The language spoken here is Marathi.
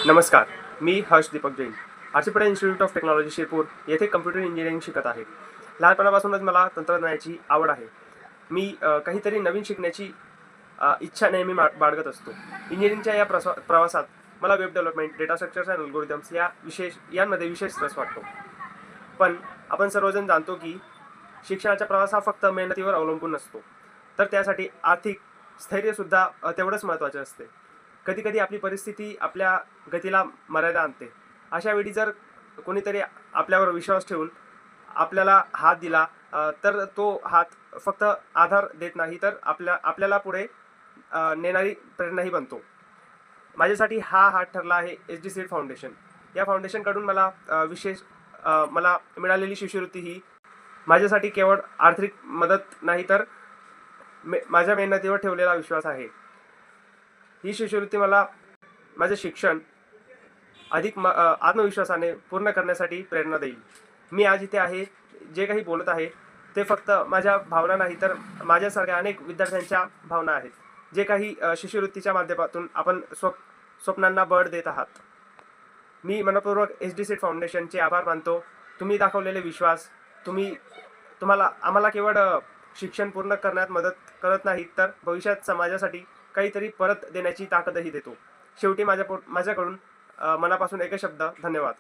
नमस्कार, मी हर्ष दीपक जैन. आरसीपडे इन्स्टिट्यूट ऑफ टेक्नॉलॉजी शिरपूर येथे कम्प्युटर इंजिनिअरिंग शिकत आहे. लहानपणापासूनच मला तंत्रज्ञानाची आवड आहे. मी काहीतरी नवीन शिकण्याची इच्छा नेहमी बाळगत असतो. इंजिनिअरिंगच्या या प्रवासात मला web development, data structures and algorithms यांमध्ये विशेष रस वाटतो. पण आपण सर्वजण जाणतो की शिक्षणाचा प्रवास हा फक्त मेहनतीवर अवलंबून नसतो, तर त्यासाठी आर्थिक स्थैर्यसुद्धा तेवढंच महत्त्वाचे असते. कधीकधी आपली परिस्थिती आपल्या गतीला मर्यादा आणते. अशा वेळी जर कोणीतरी आपल्यावर विश्वास ठेवून आपल्याला हात दिला, तर तो हात फक्त आधार देत नाही, तर आपल्याला पुढे नेणारी प्रेरणाही बनतो. माझ्यासाठी हा हात ठरला आहे HD सीड फाउंडेशन. या फाउंडेशनकडून मला मिळालेली शिष्यवृत्ती ही माझ्यासाठी केवळ आर्थिक मदत नाही, तर माझ्या मेहनतीवर ठेवलेला विश्वास आहे. ही शिष्यवृत्ती मला माझे शिक्षण अधिक आत्मविश्वासाने पूर्ण करण्यासाठी प्रेरणा देईल. मी आज इथे आहे, जे काही बोलत आहे ते फक्त माझ्या भावना नाही, तर माझ्यासारख्या अनेक विद्यार्थ्यांच्या भावना आहेत, जे काही शिष्यवृत्तीच्या माध्यमातून आपण स्वप्नांना बळ देत आहात. मी मनपूर्वक HD सीड फाउंडेशनचे आभार मानतो. तुम्ही दाखवलेले विश्वास आम्हाला केवळ शिक्षण पूर्ण करण्यात मदत करत नाही, तर भविष्यात समाजासाठी काहीतरी परत देण्याची ताकदही देतो. शेवटी माझ्याकडून मनापासून एकच शब्द, धन्यवाद.